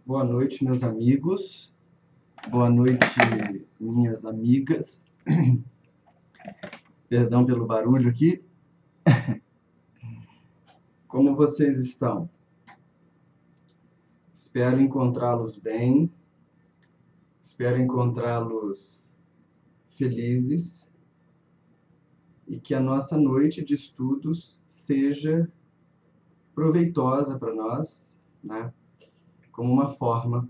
Boa noite, meus amigos. Boa noite, minhas amigas. Perdão pelo barulho aqui. Como vocês estão? Espero encontrá-los bem. Espero encontrá-los felizes e que a nossa noite de estudos seja proveitosa para nós, né? Como uma forma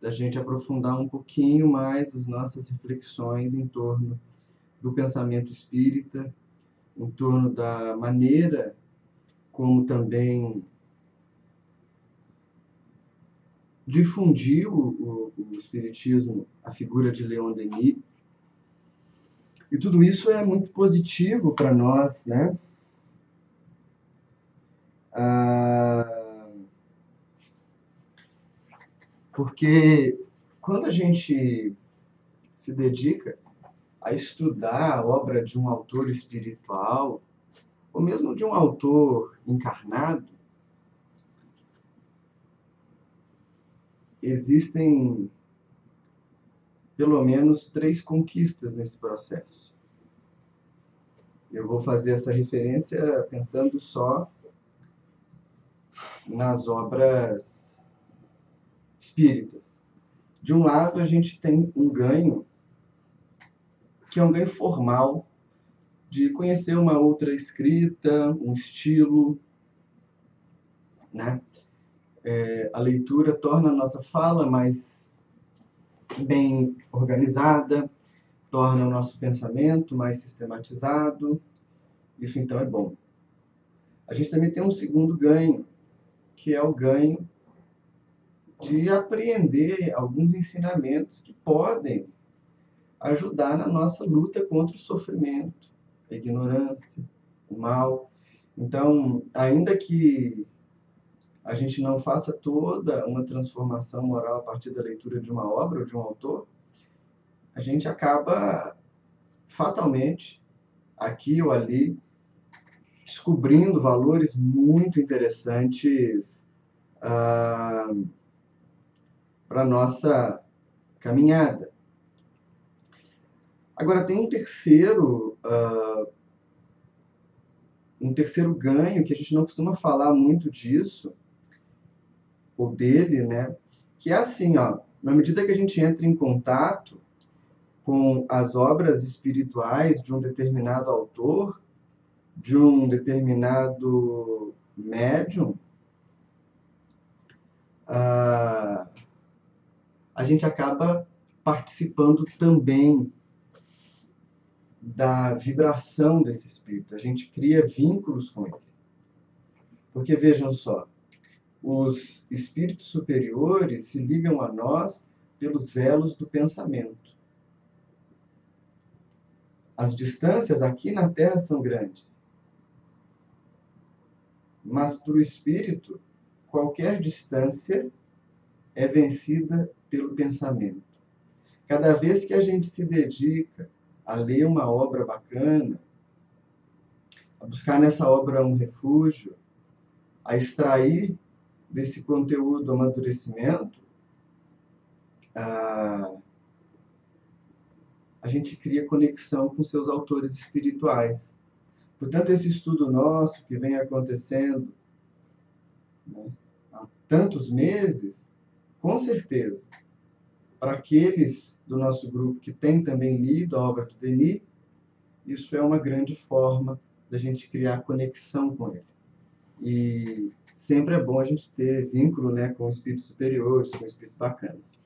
da gente aprofundar um pouquinho mais as nossas reflexões em torno do pensamento espírita, em torno da maneira como também difundiu o espiritismo, a figura de Leon Denis. E tudo isso é muito positivo para nós, né? Porque quando a gente se dedica a estudar a obra de um autor espiritual, ou mesmo de um autor encarnado, existem pelo menos 3 conquistas nesse processo. Eu vou fazer essa referência pensando só nas obras espíritas. De um lado, a gente tem um ganho, que é um ganho formal, de conhecer uma outra escrita, um estilo, né? A leitura torna a nossa fala mais bem organizada, torna o nosso pensamento mais sistematizado. Isso então é bom. A gente também tem um segundo ganho, que é o ganho de apreender alguns ensinamentos que podem ajudar na nossa luta contra o sofrimento, a ignorância, o mal. Então, ainda que a gente não faça toda uma transformação moral a partir da leitura de uma obra ou de um autor, a gente acaba fatalmente, aqui ou ali, descobrindo valores muito interessantes para a nossa caminhada. Agora, tem um terceiro ganho, que a gente não costuma falar muito disso, ou dele, né? Que é assim, ó, na medida que a gente entra em contato com as obras espirituais de um determinado autor, de um determinado médium, a gente acaba participando também da vibração desse espírito. A gente cria vínculos com ele. Porque vejam só, os espíritos superiores se ligam a nós pelos elos do pensamento. As distâncias aqui na Terra são grandes. Mas para o espírito, qualquer distância é vencida pelo pensamento. Cada vez que a gente se dedica a ler uma obra bacana, a buscar nessa obra um refúgio, a extrair desse conteúdo amadurecimento, a gente cria conexão com seus autores espirituais. Portanto, esse estudo nosso que vem acontecendo, né, há tantos meses, com certeza, para aqueles do nosso grupo que têm também lido a obra do Denis, isso é uma grande forma da gente criar conexão com ele. E sempre é bom a gente ter vínculo, né, com espíritos superiores, com espíritos bacanas.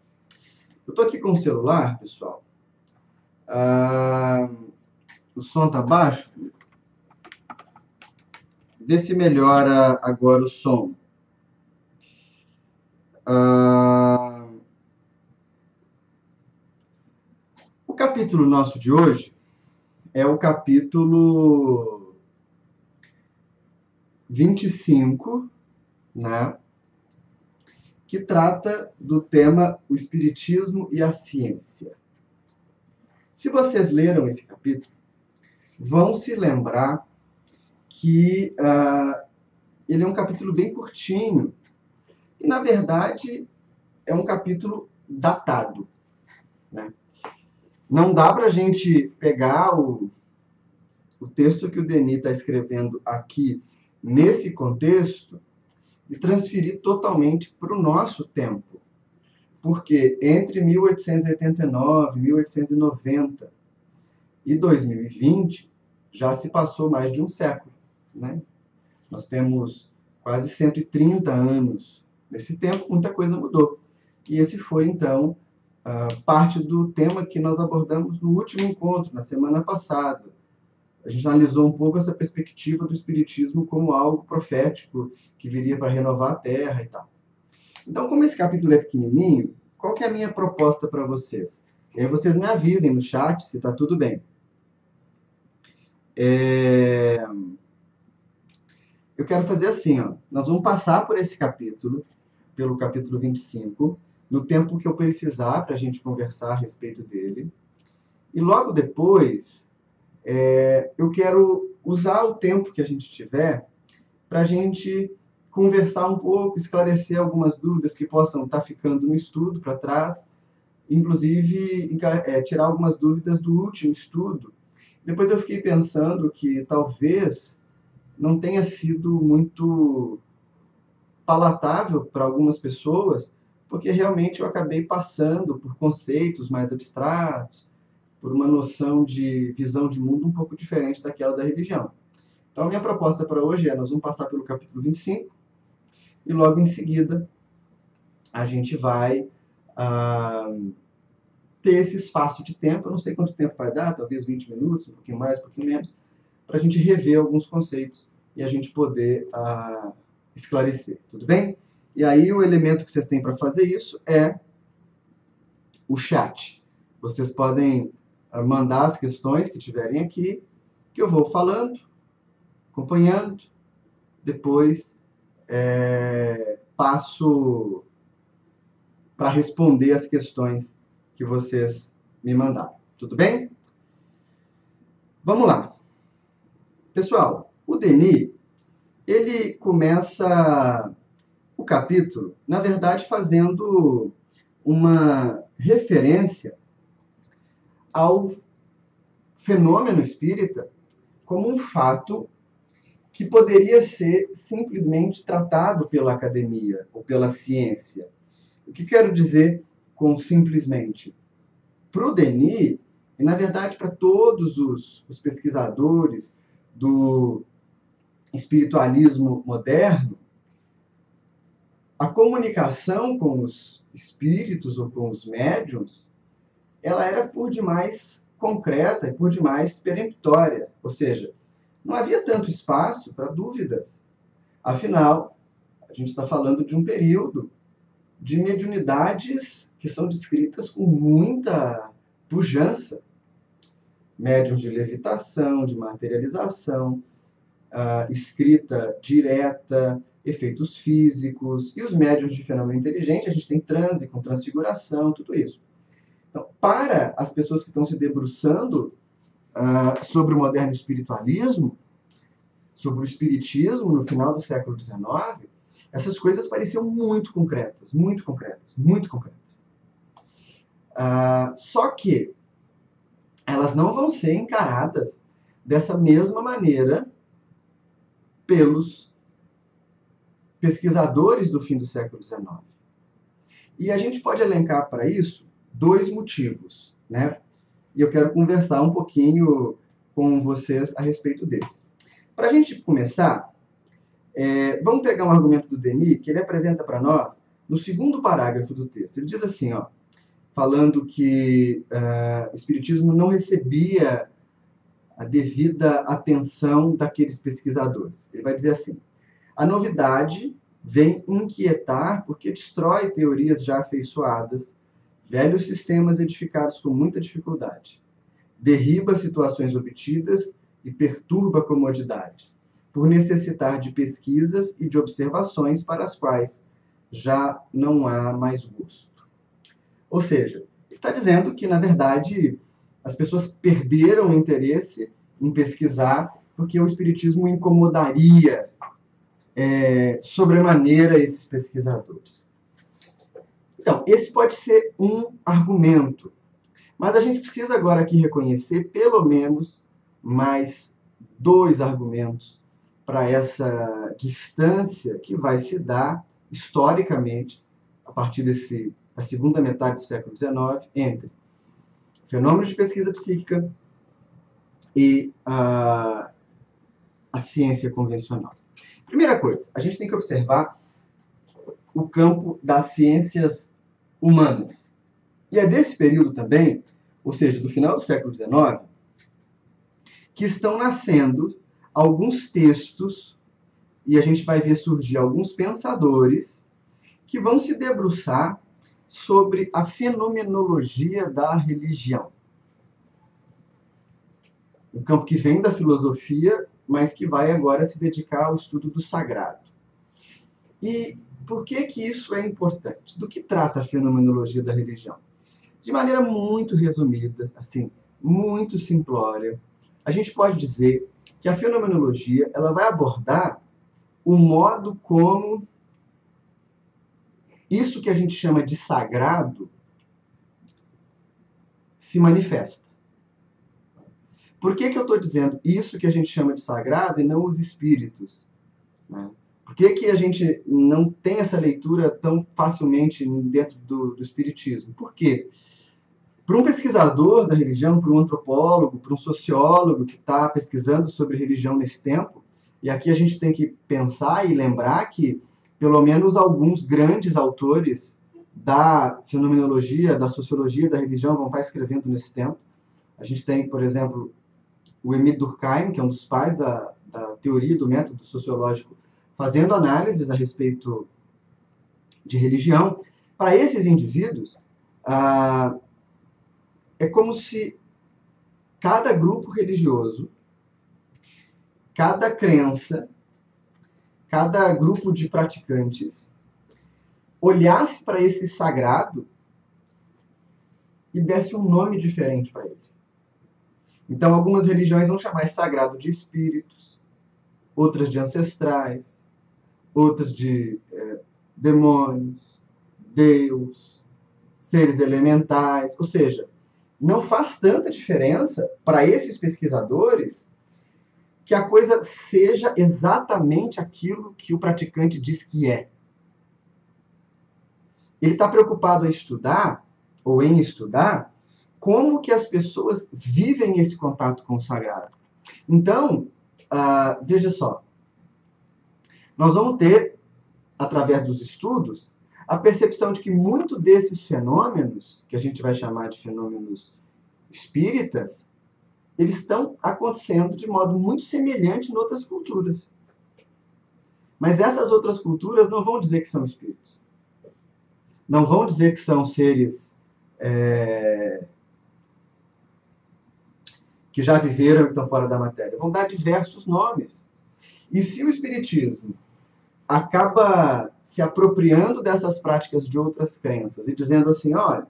Eu estou aqui com o celular, pessoal. O som está baixo? Vê se melhora agora o som. O capítulo nosso de hoje é o capítulo 25, né, que trata do tema o Espiritismo e a Ciência. Se vocês leram esse capítulo, vão se lembrar que ele é um capítulo bem curtinho e, na verdade, é um capítulo datado, né? Não dá para a gente pegar o texto que o Denis está escrevendo aqui nesse contexto e transferir totalmente para o nosso tempo. Porque entre 1889, 1890 e 2020 já se passou mais de um século, né? Nós temos quase 130 anos. Nesse tempo, muita coisa mudou. E esse foi, então, parte do tema que nós abordamos no último encontro, na semana passada. A gente analisou um pouco essa perspectiva do Espiritismo como algo profético que viria para renovar a Terra e tal. Então, como esse capítulo é pequenininho, qual que é a minha proposta para vocês? E aí vocês me avisem no chat se está tudo bem. Eu quero fazer assim, ó. Nós vamos passar por esse capítulo, pelo capítulo 25, no tempo que eu precisar para a gente conversar a respeito dele. E logo depois, eu quero usar o tempo que a gente tiver para a gente conversar um pouco, esclarecer algumas dúvidas que possam estar ficando no estudo para trás, inclusive tirar algumas dúvidas do último estudo. Depois eu fiquei pensando que talvez não tenha sido muito palatável para algumas pessoas, porque realmente eu acabei passando por conceitos mais abstratos, por uma noção de visão de mundo um pouco diferente daquela da religião. Então, a minha proposta para hoje nós vamos passar pelo capítulo 25, e logo em seguida a gente vai ter esse espaço de tempo, eu não sei quanto tempo vai dar, talvez 20 minutos, um pouquinho mais, um pouquinho menos, para a gente rever alguns conceitos e a gente poder esclarecer, tudo bem? E aí o elemento que vocês têm para fazer isso é o chat. Vocês podem mandar as questões que tiverem aqui, que eu vou falando, acompanhando, depois passo para responder as questões que vocês me mandaram. Tudo bem? Vamos lá. Pessoal, o Denis, ele começa o capítulo, na verdade, fazendo uma referência ao fenômeno espírita como um fato que poderia ser simplesmente tratado pela academia ou pela ciência. O que quero dizer com simplesmente? Para o Denis, e na verdade para todos os pesquisadores do espiritualismo moderno, a comunicação com os espíritos ou com os médiuns, ela era por demais concreta e por demais peremptória, ou seja, não havia tanto espaço para dúvidas. Afinal, a gente está falando de um período de mediunidades que são descritas com muita pujança. Médiuns de levitação, de materialização, escrita direta, efeitos físicos, e os médiuns de fenômeno inteligente, a gente tem transe com transfiguração, tudo isso. Então, para as pessoas que estão se debruçando sobre o moderno espiritualismo, sobre o espiritismo no final do século XIX, essas coisas pareciam muito concretas, muito concretas, muito concretas. Só que elas não vão ser encaradas dessa mesma maneira pelos pesquisadores do fim do século XIX. E a gente pode elencar para isso dois motivos, né? E eu quero conversar um pouquinho com vocês a respeito deles. Para a gente começar, vamos pegar um argumento do Denis, que ele apresenta para nós no segundo parágrafo do texto. Ele diz assim, ó, falando que o Espiritismo não recebia a devida atenção daqueles pesquisadores. Ele vai dizer assim, a novidade vem inquietar porque destrói teorias já afeiçoadas, velhos sistemas edificados com muita dificuldade, derriba situações obtidas e perturba comodidades, por necessitar de pesquisas e de observações para as quais já não há mais gosto. Ou seja, ele está dizendo que, na verdade, as pessoas perderam o interesse em pesquisar porque o Espiritismo incomodaria sobremaneira esses pesquisadores. Então, esse pode ser um argumento, mas a gente precisa agora aqui reconhecer pelo menos mais dois argumentos para essa distância que vai se dar historicamente a partir da segunda metade do século XIX entre fenômenos de pesquisa psíquica e a ciência convencional. Primeira coisa, a gente tem que observar o campo das ciências humanas. E é desse período também, ou seja, do final do século XIX, que estão nascendo alguns textos, e a gente vai ver surgir alguns pensadores que vão se debruçar sobre a fenomenologia da religião. Um campo que vem da filosofia, mas que vai agora se dedicar ao estudo do sagrado. E por que que isso é importante? Do que trata a fenomenologia da religião? De maneira muito resumida, assim, muito simplória, a gente pode dizer que a fenomenologia ela vai abordar o modo como isso que a gente chama de sagrado se manifesta. Por que que eu estou dizendo isso que a gente chama de sagrado e não os espíritos? Né? Por que que a gente não tem essa leitura tão facilmente dentro do espiritismo? Por quê? Para um pesquisador da religião, para um antropólogo, para um sociólogo que está pesquisando sobre religião nesse tempo, e aqui a gente tem que pensar e lembrar que pelo menos alguns grandes autores da fenomenologia, da sociologia da religião vão estar escrevendo nesse tempo. A gente tem, por exemplo, o Émile Durkheim, que é um dos pais da teoria do método sociológico, fazendo análises a respeito de religião. Para esses indivíduos, é como se cada grupo religioso, cada crença, cada grupo de praticantes olhasse para esse sagrado e desse um nome diferente para ele. Então, algumas religiões vão chamar esse sagrado de espíritos, outras de ancestrais, outras de demônios, Deus, seres elementais, ou seja, não faz tanta diferença para esses pesquisadores que a coisa seja exatamente aquilo que o praticante diz que é. Ele está preocupado em estudar como que as pessoas vivem esse contato com o sagrado. Então, veja só, nós vamos ter, através dos estudos, a percepção de que muito desses fenômenos, que a gente vai chamar de fenômenos espíritas, eles estão acontecendo de modo muito semelhante em outras culturas. Mas essas outras culturas não vão dizer que são espíritos. Não vão dizer que são seres que já viveram e estão fora da matéria. Vão dar diversos nomes. E se o espiritismo acaba se apropriando dessas práticas de outras crenças e dizendo assim, olha,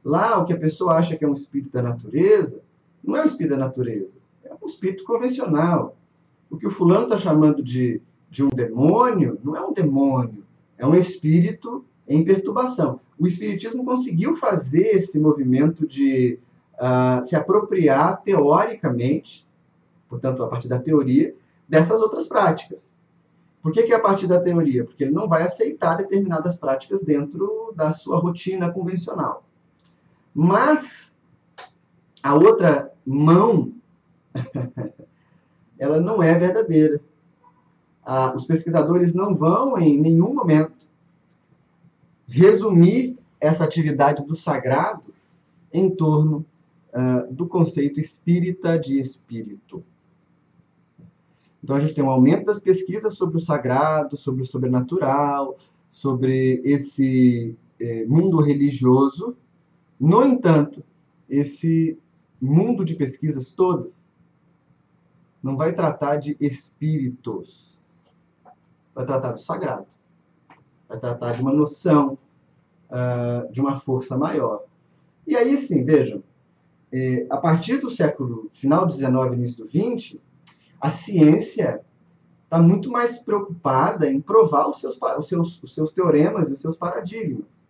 lá o que a pessoa acha que é um espírito da natureza, não é um espírito da natureza, é um espírito convencional. O que o fulano está chamando de um demônio, não é um demônio, é um espírito em perturbação. O espiritismo conseguiu fazer esse movimento de se apropriar teoricamente, portanto, a partir da teoria, dessas outras práticas. Por que é a partir da teoria? Porque ele não vai aceitar determinadas práticas dentro da sua rotina convencional. Mas a outra mão, ela não é verdadeira. Os pesquisadores não vão, em nenhum momento, resumir essa atividade do sagrado em torno do conceito espírita de espírito. Então a gente tem um aumento das pesquisas sobre o sagrado, sobre o sobrenatural, sobre esse mundo religioso. No entanto, esse mundo de pesquisas todas não vai tratar de espíritos, vai tratar do sagrado, vai tratar de uma noção, de uma força maior. E aí sim, vejam, a partir do final do XIX, início do XX, a ciência está muito mais preocupada em provar os seus teoremas e os seus paradigmas.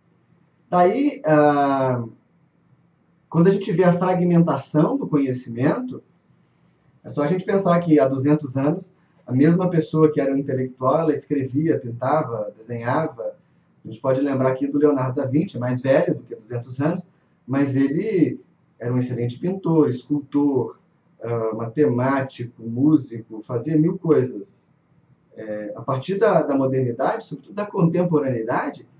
Daí, quando a gente vê a fragmentação do conhecimento, é só a gente pensar que há 200 anos, a mesma pessoa que era um intelectual, ela escrevia, pintava, desenhava. A gente pode lembrar aqui do Leonardo da Vinci, é mais velho do que 200 anos, mas ele era um excelente pintor, escultor, matemático, músico, fazia mil coisas. A partir da modernidade, sobretudo da contemporaneidade,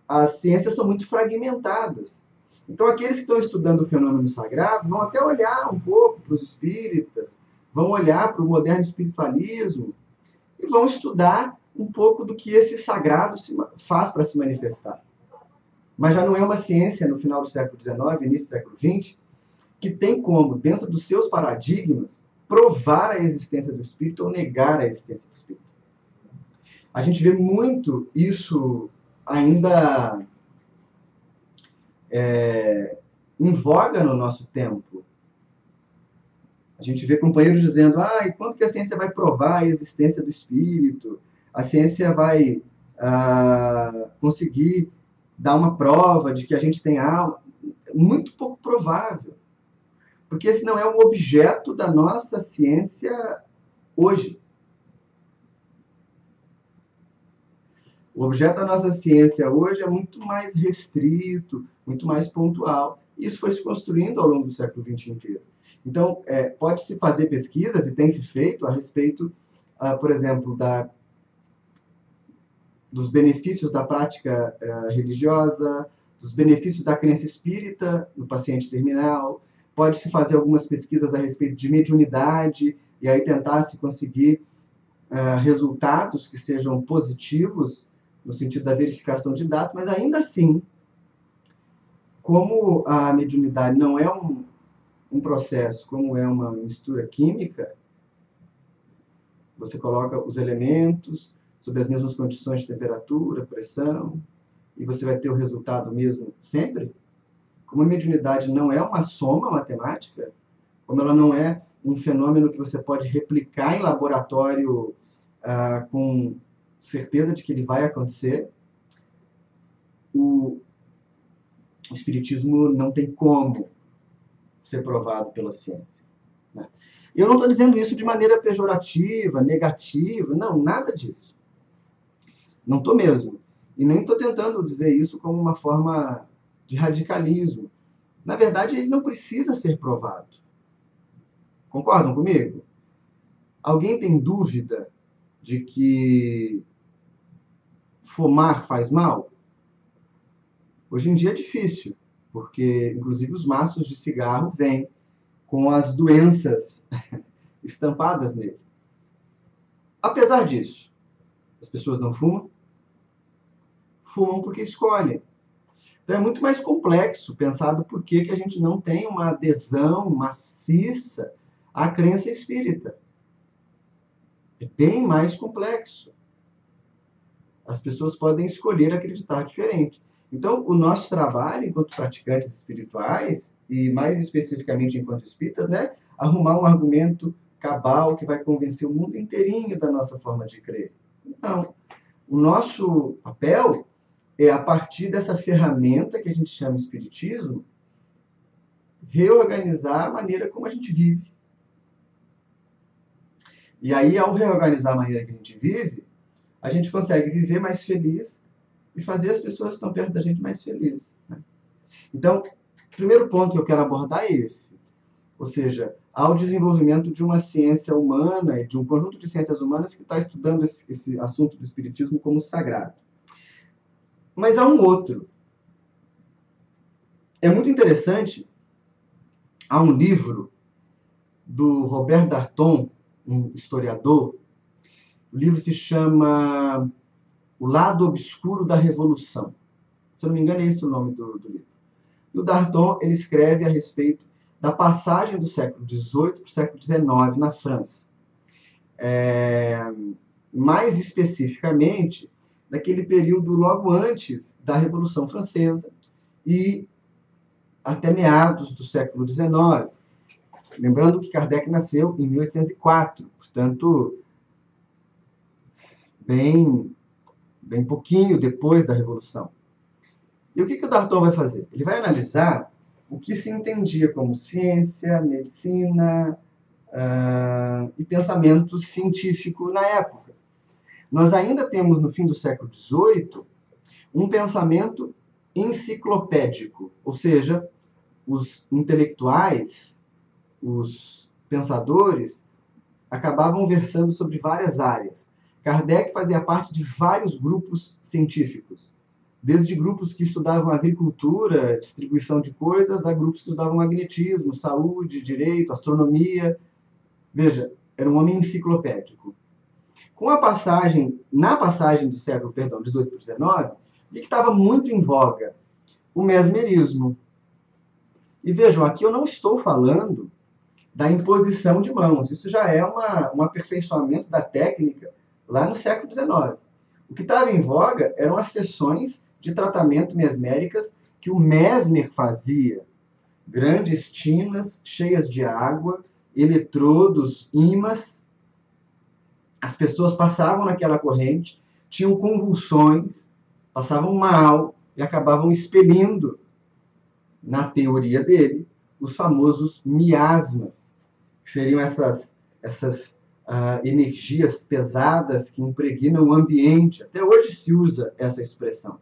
as ciências são muito fragmentadas. Então, aqueles que estão estudando o fenômeno sagrado vão até olhar um pouco para os espíritas, vão olhar para o moderno espiritualismo e vão estudar um pouco do que esse sagrado faz para se manifestar. Mas já não é uma ciência no final do século XIX, início do século XX, que tem como, dentro dos seus paradigmas, provar a existência do espírito ou negar a existência do espírito. A gente vê muito isso ainda em voga no nosso tempo. A gente vê companheiros dizendo, e quando que a ciência vai provar a existência do espírito? A ciência vai conseguir dar uma prova de que a gente tem alma? Muito pouco provável. Porque esse não é o objeto da nossa ciência hoje. O objeto da nossa ciência hoje é muito mais restrito, muito mais pontual. Isso foi se construindo ao longo do século XX inteiro. Então, pode-se fazer pesquisas, e tem se feito, a respeito, por exemplo, dos benefícios da prática religiosa, dos benefícios da crença espírita no paciente terminal. Pode-se fazer algumas pesquisas a respeito de mediunidade, e aí tentar se conseguir resultados que sejam positivos, no sentido da verificação de dados, mas ainda assim, como a mediunidade não é um processo, como é uma mistura química, você coloca os elementos sob as mesmas condições de temperatura, pressão, e você vai ter o resultado mesmo sempre. Como a mediunidade não é uma soma matemática, como ela não é um fenômeno que você pode replicar em laboratório com certeza de que ele vai acontecer, o espiritismo não tem como ser provado pela ciência. Né? Eu não estou dizendo isso de maneira pejorativa, negativa, não, nada disso. Não estou mesmo. E nem estou tentando dizer isso como uma forma de radicalismo. Na verdade, ele não precisa ser provado. Concordam comigo? Alguém tem dúvida de que fumar faz mal? Hoje em dia é difícil, porque inclusive os maços de cigarro vêm com as doenças estampadas nele. Apesar disso, as pessoas não fumam? Fumam porque escolhem. Então é muito mais complexo pensar do porquê que a gente não tem uma adesão maciça à crença espírita. É bem mais complexo. As pessoas podem escolher acreditar diferente. Então, o nosso trabalho enquanto praticantes espirituais, e mais especificamente enquanto espíritas, não é arrumar um argumento cabal que vai convencer o mundo inteirinho da nossa forma de crer. Não. O nosso papel é, a partir dessa ferramenta que a gente chama espiritismo, reorganizar a maneira como a gente vive. E aí, ao reorganizar a maneira que a gente vive, a gente consegue viver mais feliz e fazer as pessoas que estão perto da gente mais felizes. Né? Então, o primeiro ponto que eu quero abordar é esse. Ou seja, há o desenvolvimento de uma ciência humana e de um conjunto de ciências humanas que está estudando esse assunto do espiritismo como sagrado. Mas há um outro. É muito interessante, há um livro do Robert Darnton, um historiador. O livro se chama O Lado Obscuro da Revolução. Se eu não me engano, é esse o nome do livro. E o Darnton, ele escreve a respeito da passagem do século XVIII para o século XIX na França. Mais especificamente, daquele período logo antes da Revolução Francesa e até meados do século XIX. Lembrando que Kardec nasceu em 1804, portanto, bem pouquinho depois da Revolução. E o que o Darton vai fazer? Ele vai analisar o que se entendia como ciência, medicina e pensamento científico na época. Nós ainda temos, no fim do século XVIII, um pensamento enciclopédico, ou seja, os intelectuais, os pensadores, acabavam versando sobre várias áreas. Kardec fazia parte de vários grupos científicos, desde grupos que estudavam agricultura, distribuição de coisas, a grupos que estudavam magnetismo, saúde, direito, astronomia. Veja, era um homem enciclopédico. Na passagem do século, perdão, 18 para 19, o que estava muito em voga? O mesmerismo. E vejam, aqui eu não estou falando da imposição de mãos. Isso já é um aperfeiçoamento da técnica lá no século XIX. O que estava em voga eram as sessões de tratamento mesméricas que o Mesmer fazia. Grandes tinas cheias de água, eletrodos, ímãs. As pessoas passavam naquela corrente, tinham convulsões, passavam mal e acabavam expelindo, na teoria dele, os famosos miasmas, que seriam essas energias pesadas que impregnam o ambiente. Até hoje se usa essa expressão.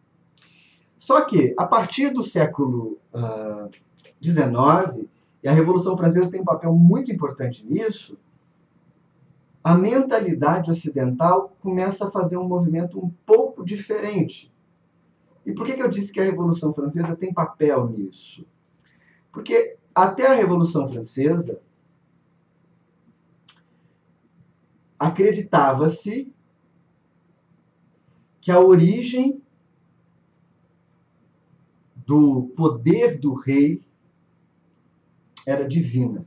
Só que, a partir do século XIX, e a Revolução Francesa tem um papel muito importante nisso, a mentalidade ocidental começa a fazer um movimento um pouco diferente. E por que eu disse que a Revolução Francesa tem papel nisso? Porque até a Revolução Francesa, acreditava-se que a origem do poder do rei era divina.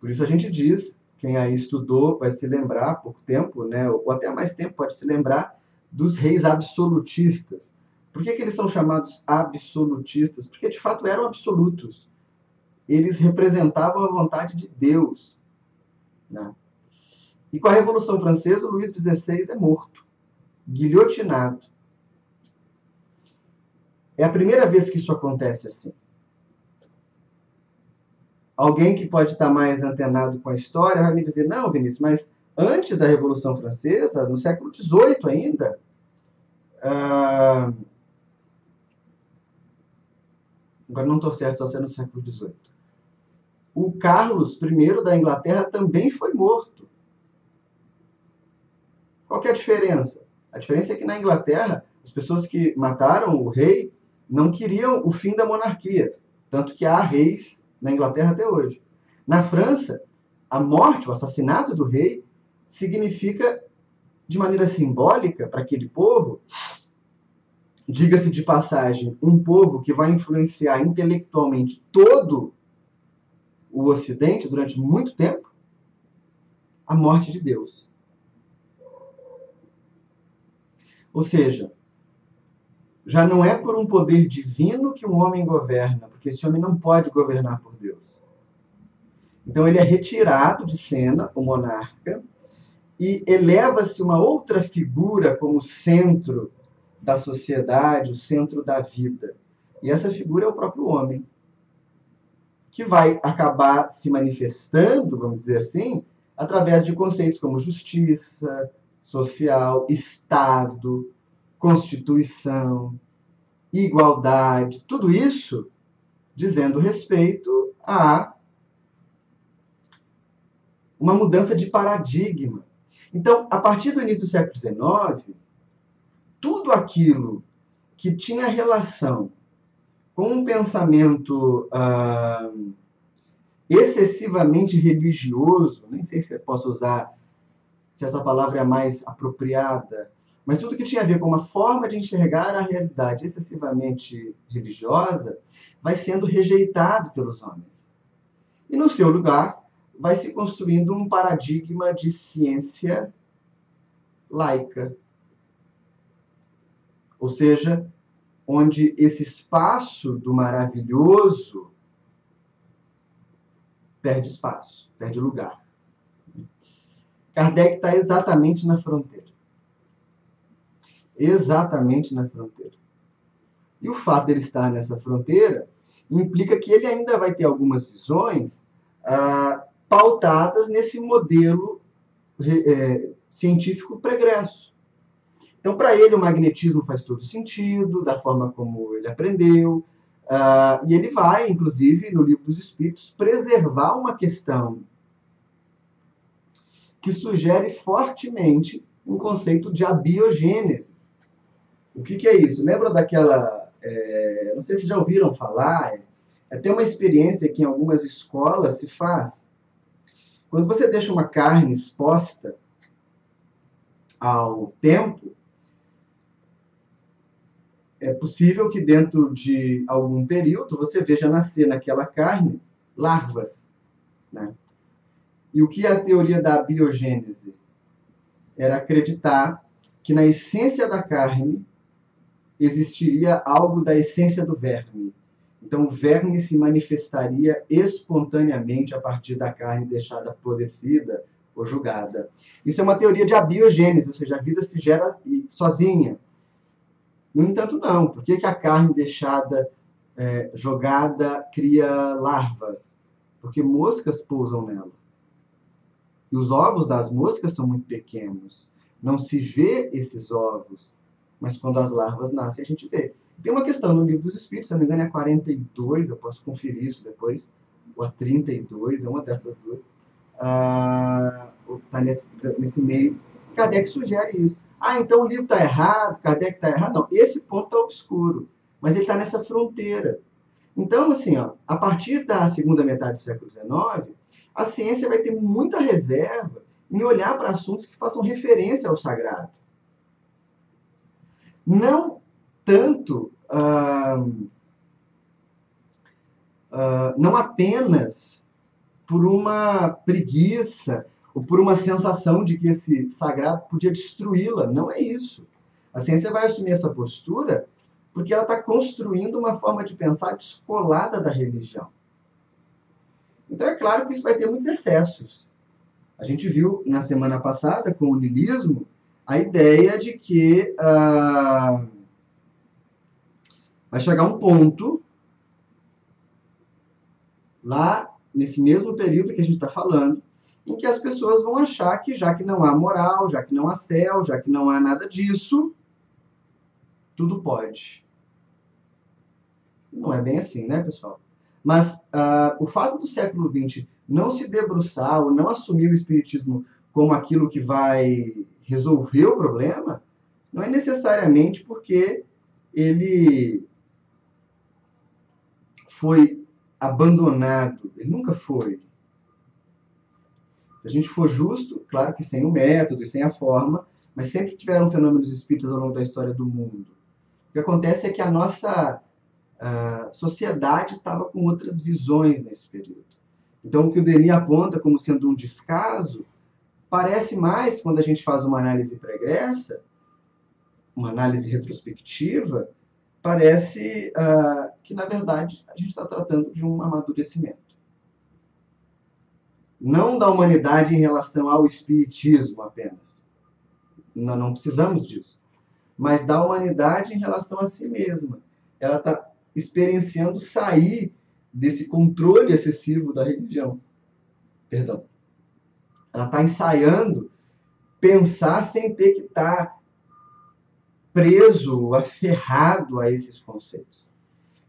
Por isso a gente diz, quem aí estudou vai se lembrar há pouco tempo, né, ou até há mais tempo pode se lembrar, dos reis absolutistas. Por que eles são chamados absolutistas? Porque de fato eram absolutos. Eles representavam a vontade de Deus. Né? E com a Revolução Francesa, o Luís XVI é morto, guilhotinado. É a primeira vez que isso acontece assim. Alguém que pode estar mais antenado com a história vai me dizer, não, Vinícius, mas antes da Revolução Francesa, no século XVIII ainda, agora não estou certo, só se é no século XVIII, o Carlos I da Inglaterra também foi morto. Qual que é a diferença? A diferença é que na Inglaterra, as pessoas que mataram o rei não queriam o fim da monarquia, tanto que há reis na Inglaterra até hoje. Na França, a morte, o assassinato do rei, significa, de maneira simbólica, para aquele povo, diga-se de passagem, um povo que vai influenciar intelectualmente todo o Ocidente durante muito tempo, a morte de Deus. Ou seja, já não é por um poder divino que um homem governa, porque esse homem não pode governar por Deus. Então ele é retirado de cena, o monarca, e eleva-se uma outra figura como centro da sociedade, o centro da vida. E essa figura é o próprio homem, que vai acabar se manifestando, vamos dizer assim, através de conceitos como justiça social, Estado, Constituição, igualdade, tudo isso dizendo respeito a uma mudança de paradigma. Então, a partir do início do século XIX, tudo aquilo que tinha relação com um pensamento excessivamente religioso, nem sei se eu posso usar, se essa palavra é a mais apropriada, mas tudo que tinha a ver com uma forma de enxergar a realidade excessivamente religiosa vai sendo rejeitado pelos homens. E no seu lugar, vai se construindo um paradigma de ciência laica. Ou seja, onde esse espaço do maravilhoso perde espaço, perde lugar. Kardec está exatamente na fronteira. Exatamente na fronteira. E o fato dele estar nessa fronteira implica que ele ainda vai ter algumas visões pautadas nesse modelo científico pregresso. Então, para ele, o magnetismo faz todo sentido, da forma como ele aprendeu, e ele vai, inclusive, no Livro dos Espíritos, preservar uma questão que sugere fortemente um conceito de abiogênese. O que é isso? Lembra daquela... não sei se já ouviram falar, é até uma experiência que em algumas escolas se faz. Quando você deixa uma carne exposta ao tempo, é possível que dentro de algum período você veja nascer naquela carne larvas, né? E o que é a teoria da biogênese? Era acreditar que na essência da carne existiria algo da essência do verme. Então o verme se manifestaria espontaneamente a partir da carne deixada apodrecida ou julgada. Isso é uma teoria de abiogênese, ou seja, a vida se gera sozinha. No entanto, não. Por que a carne deixada jogada cria larvas? Porque moscas pousam nela. E os ovos das moscas são muito pequenos. Não se vê esses ovos, mas quando as larvas nascem, a gente vê. Tem uma questão no Livro dos Espíritos, se eu não me engano é 42, eu posso conferir isso depois, ou a 32, é uma dessas duas. Está nesse meio. Kardec sugere isso. Então o livro está errado, Kardec está errado. Não, esse ponto está obscuro, mas ele está nessa fronteira. Então, assim, a partir da segunda metade do século XIX, a ciência vai ter muita reserva em olhar para assuntos que façam referência ao sagrado. Não tanto, não apenas por uma preguiça ou por uma sensação de que esse sagrado podia destruí-la. Não é isso. A ciência vai assumir essa postura porque ela está construindo uma forma de pensar descolada da religião. Então é claro que isso vai ter muitos excessos. A gente viu na semana passada, com o niilismo, a ideia de que vai chegar um ponto, lá nesse mesmo período que a gente está falando, em que as pessoas vão achar que já que não há moral, já que não há céu, já que não há nada disso, tudo pode. Não é bem assim, né, pessoal? Mas o fato do século XX não se debruçar ou não assumir o espiritismo como aquilo que vai resolver o problema, não é necessariamente porque ele foi abandonado. Ele nunca foi. Se a gente for justo, claro que sem o método e sem a forma, mas sempre tiveram fenômenos espíritas ao longo da história do mundo. O que acontece é que a nossa sociedade estava com outras visões nesse período. Então, o que o Denis aponta como sendo um descaso, parece mais, quando a gente faz uma análise pregressa, uma análise retrospectiva, parece que, na verdade, a gente está tratando de um amadurecimento. Não da humanidade em relação ao espiritismo apenas. Nós não precisamos disso. Mas da humanidade em relação a si mesma. Ela está experienciando sair desse controle excessivo da religião. Perdão. Ela está ensaiando pensar sem ter que estar preso, aferrado a esses conceitos.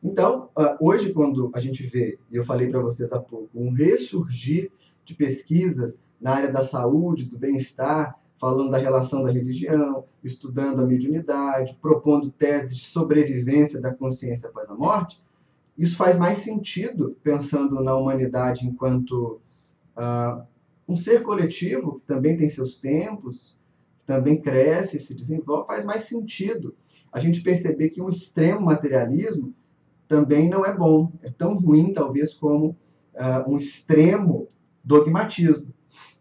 Então, hoje, quando a gente vê, e eu falei para vocês há pouco, um ressurgir de pesquisas na área da saúde, do bem-estar, falando da relação da religião, estudando a mediunidade, propondo teses de sobrevivência da consciência após a morte, isso faz mais sentido pensando na humanidade enquanto um ser coletivo, que também tem seus tempos, que também cresce, se desenvolve, faz mais sentido a gente perceber que um extremo materialismo também não é bom. É tão ruim, talvez, como um extremo dogmatismo.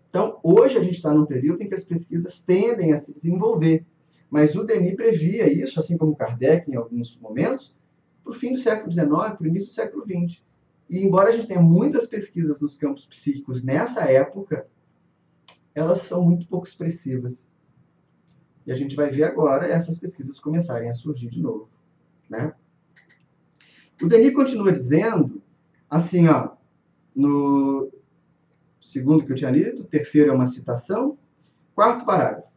Então, hoje a gente está num período em que as pesquisas tendem a se desenvolver. Mas o Denis previa isso, assim como Kardec em alguns momentos, para o fim do século XIX, para o início do século XX. E embora a gente tenha muitas pesquisas nos campos psíquicos nessa época, elas são muito pouco expressivas. E a gente vai ver agora essas pesquisas começarem a surgir de novo, né? O Denis continua dizendo, assim, ó, no segundo que eu tinha lido, o terceiro é uma citação, quarto parágrafo.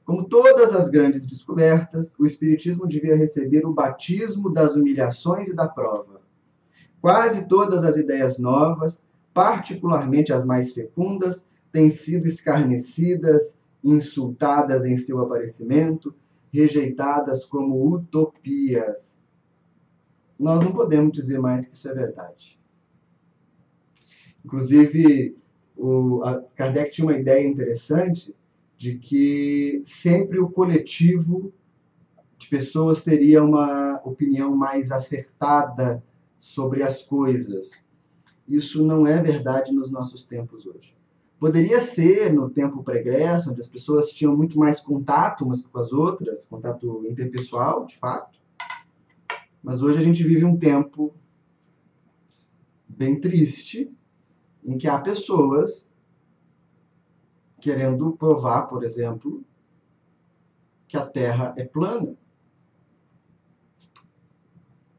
Como todas as grandes descobertas, o Espiritismo devia receber o batismo das humilhações e da prova. Quase todas as ideias novas, particularmente as mais fecundas, têm sido escarnecidas, insultadas em seu aparecimento, rejeitadas como utopias. Nós não podemos dizer mais que isso é verdade. Inclusive, Kardec tinha uma ideia interessante de que sempre o coletivo de pessoas teria uma opinião mais acertada sobre as coisas. Isso não é verdade nos nossos tempos hoje. Poderia ser no tempo pregresso, onde as pessoas tinham muito mais contato umas com as outras, contato interpessoal, de fato. Mas hoje a gente vive um tempo bem triste, em que há pessoas querendo provar, por exemplo, que a Terra é plana.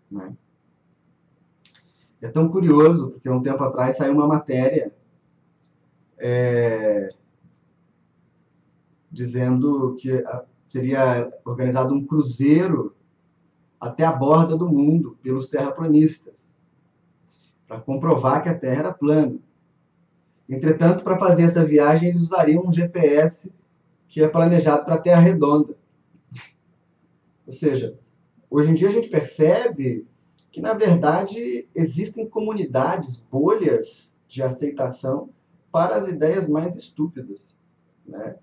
Né? É tão curioso, porque um tempo atrás saiu uma matéria dizendo que seria organizado um cruzeiro até a borda do mundo pelos terraplanistas, para comprovar que a Terra era plana. Entretanto, para fazer essa viagem, eles usariam um GPS que é planejado para a Terra redonda. Ou seja, hoje em dia a gente percebe que, na verdade, existem comunidades, bolhas de aceitação para as ideias mais estúpidas. Né?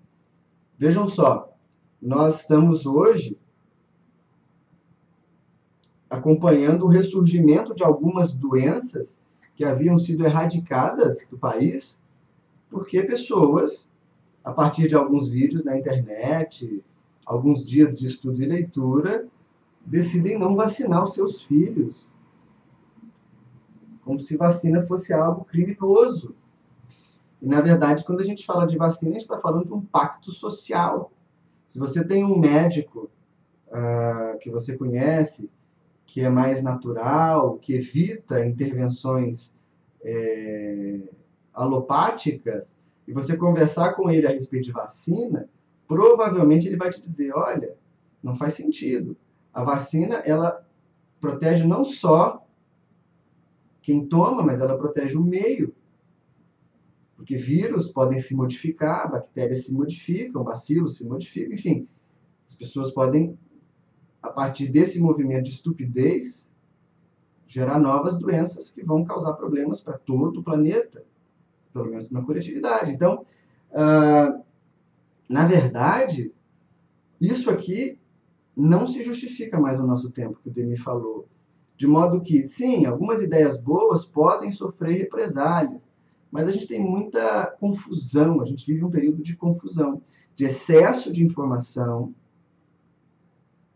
Vejam só, nós estamos hoje acompanhando o ressurgimento de algumas doenças que haviam sido erradicadas do país porque pessoas, a partir de alguns vídeos na internet, alguns dias de estudo e leitura, decidem não vacinar os seus filhos. Como se vacina fosse algo criminoso. E, na verdade, quando a gente fala de vacina, a gente está falando de um pacto social. Se você tem um médico que você conhece, que é mais natural, que evita intervenções alopáticas, e você conversar com ele a respeito de vacina, provavelmente ele vai te dizer, olha, não faz sentido. A vacina, ela protege não só quem toma, mas ela protege o meio. Porque vírus podem se modificar, bactérias se modificam, bacilos se modificam, enfim. As pessoas podem, a partir desse movimento de estupidez, gerar novas doenças que vão causar problemas para todo o planeta, pelo menos na coletividade. Então, na verdade, isso aqui não se justifica mais no nosso tempo, que o Denis falou. De modo que, sim, algumas ideias boas podem sofrer represália, mas a gente tem muita confusão, a gente vive um período de confusão, de excesso de informação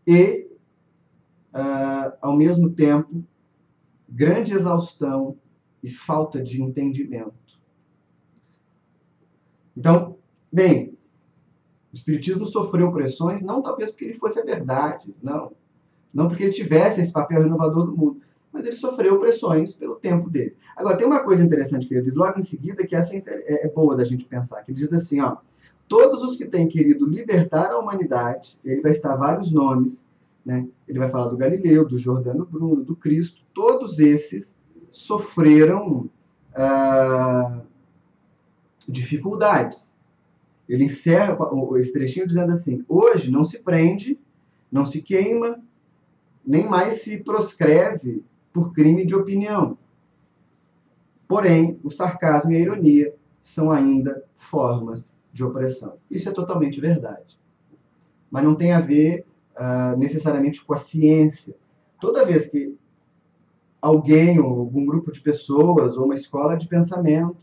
e, ao mesmo tempo, grande exaustão e falta de entendimento. Então, bem, o Espiritismo sofreu pressões, não talvez porque ele fosse a verdade, não porque ele tivesse esse papel renovador do mundo, mas ele sofreu pressões pelo tempo dele. Agora, tem uma coisa interessante que ele diz logo em seguida, que essa é boa da gente pensar, que ele diz assim, ó, todos os que têm querido libertar a humanidade, ele vai citar vários nomes, né? Ele vai falar do Galileu, do Giordano Bruno, do Cristo, todos esses sofreram dificuldades. Ele encerra esse trechinho dizendo assim, hoje não se prende, não se queima, nem mais se proscreve por crime de opinião. Porém, o sarcasmo e a ironia são ainda formas de opressão. Isso é totalmente verdade. Mas não tem a ver necessariamente com a ciência. Toda vez que alguém, ou algum grupo de pessoas, ou uma escola de pensamento,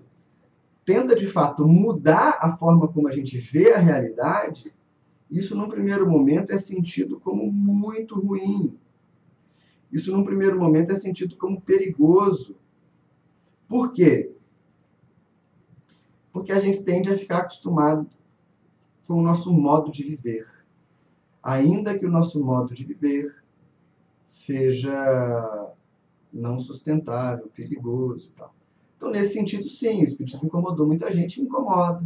tenta de fato mudar a forma como a gente vê a realidade, isso num primeiro momento é sentido como muito ruim. Isso num primeiro momento é sentido como perigoso. Por quê? Porque a gente tende a ficar acostumado com o nosso modo de viver. Ainda que o nosso modo de viver seja não sustentável, perigoso e tal. Então, nesse sentido, sim, o Espiritismo incomodou muita gente e incomoda.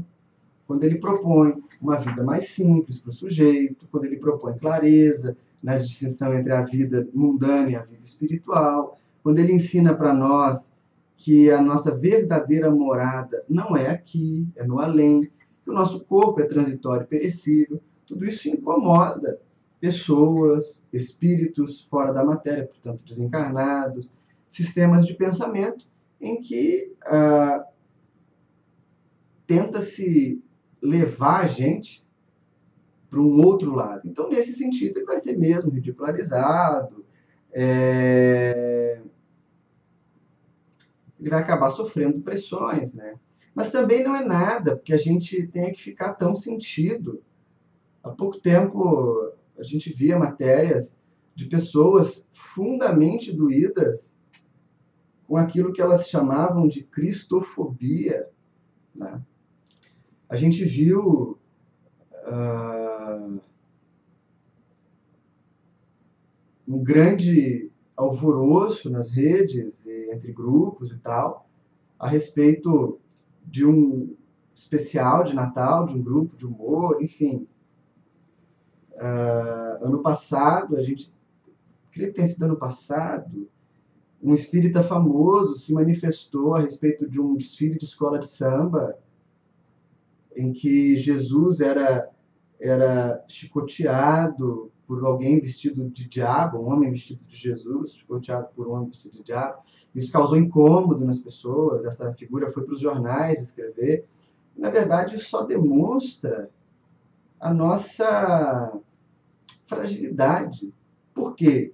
Quando ele propõe uma vida mais simples para o sujeito, quando ele propõe clareza na distinção entre a vida mundana e a vida espiritual, quando ele ensina para nós que a nossa verdadeira morada não é aqui, é no além, que o nosso corpo é transitório e perecível, tudo isso incomoda pessoas, espíritos fora da matéria, portanto desencarnados, sistemas de pensamento em que tenta-se levar a gente para um outro lado. Então, nesse sentido, ele vai ser mesmo ridicularizado, ele vai acabar sofrendo pressões, né? Mas também não é nada, porque a gente tem que ficar tão sentido. Há pouco tempo, a gente via matérias de pessoas fundamente doídas com aquilo que elas chamavam de cristofobia, né? A gente viu um grande alvoroço nas redes, entre grupos e tal, a respeito de um especial de Natal, de um grupo de humor, enfim. Ano passado, creio que tenha sido ano passado, um espírita famoso se manifestou a respeito de um desfile de escola de samba, em que Jesus era chicoteado por alguém vestido de diabo, um homem vestido de Jesus, chicoteado por um homem vestido de diabo. Isso causou incômodo nas pessoas, essa figura foi para os jornais escrever. Na verdade, isso só demonstra a nossa fragilidade. Por quê?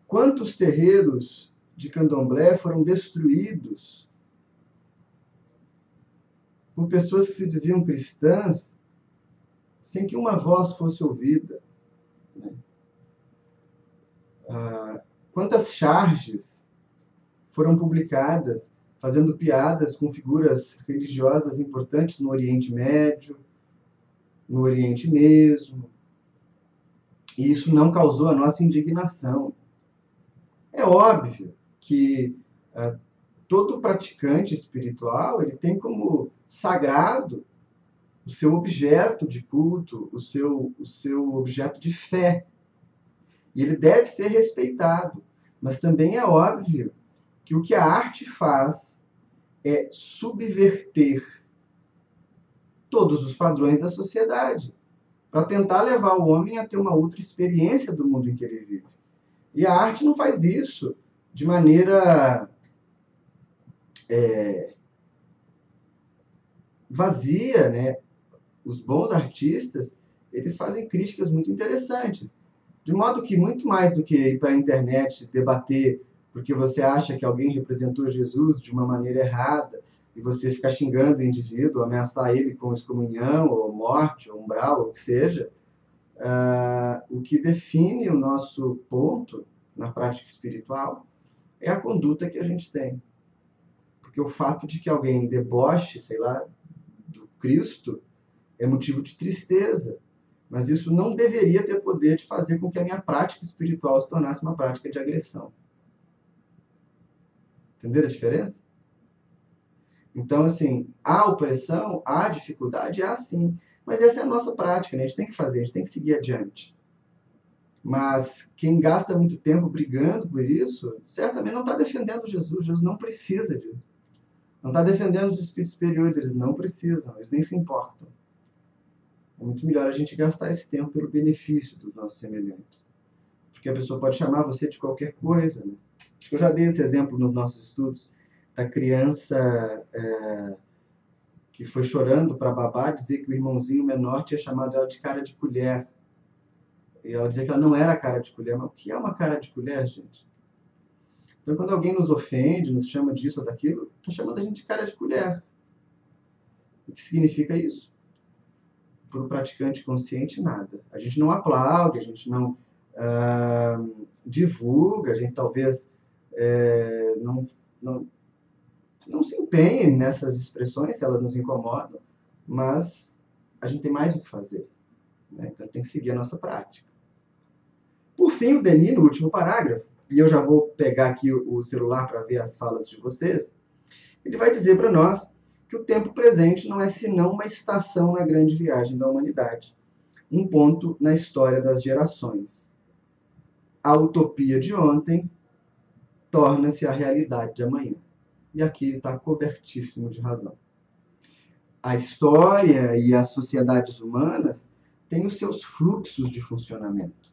Quantos terreiros de candomblé foram destruídos por pessoas que se diziam cristãs sem que uma voz fosse ouvida? Quantas charges foram publicadas fazendo piadas com figuras religiosas importantes no Oriente Médio, no Oriente mesmo, e isso não causou a nossa indignação. É óbvio que todo praticante espiritual ele tem como sagrado o seu objeto de culto, o seu objeto de fé. E ele deve ser respeitado. Mas também é óbvio que o que a arte faz é subverter todos os padrões da sociedade, para tentar levar o homem a ter uma outra experiência do mundo em que ele vive. E a arte não faz isso de maneira vazia, né? Os bons artistas, eles fazem críticas muito interessantes. De modo que, muito mais do que ir para a internet debater porque você acha que alguém representou Jesus de uma maneira errada e você ficar xingando o indivíduo, ameaçar ele com excomunhão, ou morte, ou umbral, ou o que seja, o que define o nosso ponto na prática espiritual é a conduta que a gente tem. Porque o fato de que alguém deboche, sei lá, do Cristo é motivo de tristeza. Mas isso não deveria ter poder de fazer com que a minha prática espiritual se tornasse uma prática de agressão. Entenderam a diferença? Então, assim, há opressão, há dificuldade, há sim. Mas essa é a nossa prática, né? A gente tem que fazer, a gente tem que seguir adiante. Mas quem gasta muito tempo brigando por isso, certamente não está defendendo Jesus. Jesus não precisa disso. Não está defendendo os espíritos superiores, eles não precisam, eles nem se importam. É muito melhor a gente gastar esse tempo pelo benefício dos nossos semelhantes. Porque a pessoa pode chamar você de qualquer coisa, né? Acho que eu já dei esse exemplo nos nossos estudos da criança que foi chorando para a babá dizer que o irmãozinho menor tinha chamado ela de cara de colher. E ela dizia que ela não era cara de colher. Mas o que é uma cara de colher, gente? Então, quando alguém nos ofende, nos chama disso ou daquilo, está chamando a gente de cara de colher. O que significa isso? Para o praticante consciente, nada. A gente não aplaude, a gente não divulga, a gente talvez não se empenhe nessas expressões, se elas nos incomodam, mas a gente tem mais o que fazer, né? Então tem que seguir a nossa prática. Por fim, o Denis, no último parágrafo, e eu já vou pegar aqui o celular para ver as falas de vocês, ele vai dizer para nós que o tempo presente não é senão uma estação na grande viagem da humanidade, um ponto na história das gerações. A utopia de ontem torna-se a realidade de amanhã. E aqui ele está cobertíssimo de razão. A história e as sociedades humanas têm os seus fluxos de funcionamento.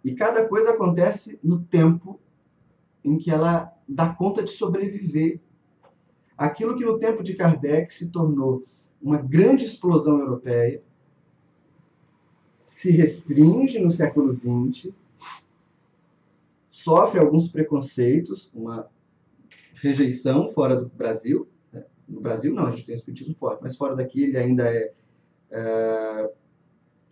E cada coisa acontece no tempo em que ela dá conta de sobreviver. Aquilo que no tempo de Kardec se tornou uma grande explosão europeia, se restringe no século XX, sofre alguns preconceitos, uma rejeição fora do Brasil. No Brasil não, a gente tem o espiritismo forte, mas fora daqui ele ainda é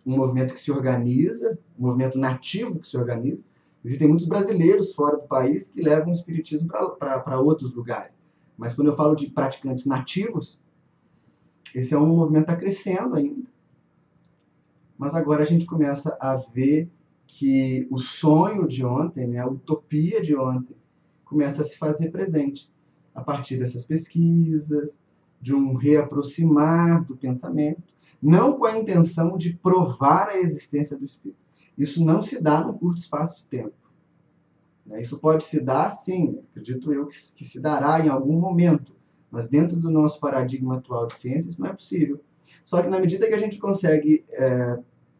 um movimento que se organiza, um movimento nativo que se organiza. Existem muitos brasileiros fora do país que levam o espiritismo para outros lugares. Mas quando eu falo de praticantes nativos, esse é um movimento que está crescendo ainda. Mas agora a gente começa a ver que o sonho de ontem, né, a utopia de ontem, começa a se fazer presente a partir dessas pesquisas, de um reaproximar do pensamento, não com a intenção de provar a existência do espírito. Isso não se dá num curto espaço de tempo. Isso pode se dar, sim, acredito eu que se dará em algum momento, mas dentro do nosso paradigma atual de ciência isso não é possível. Só que na medida que a gente consegue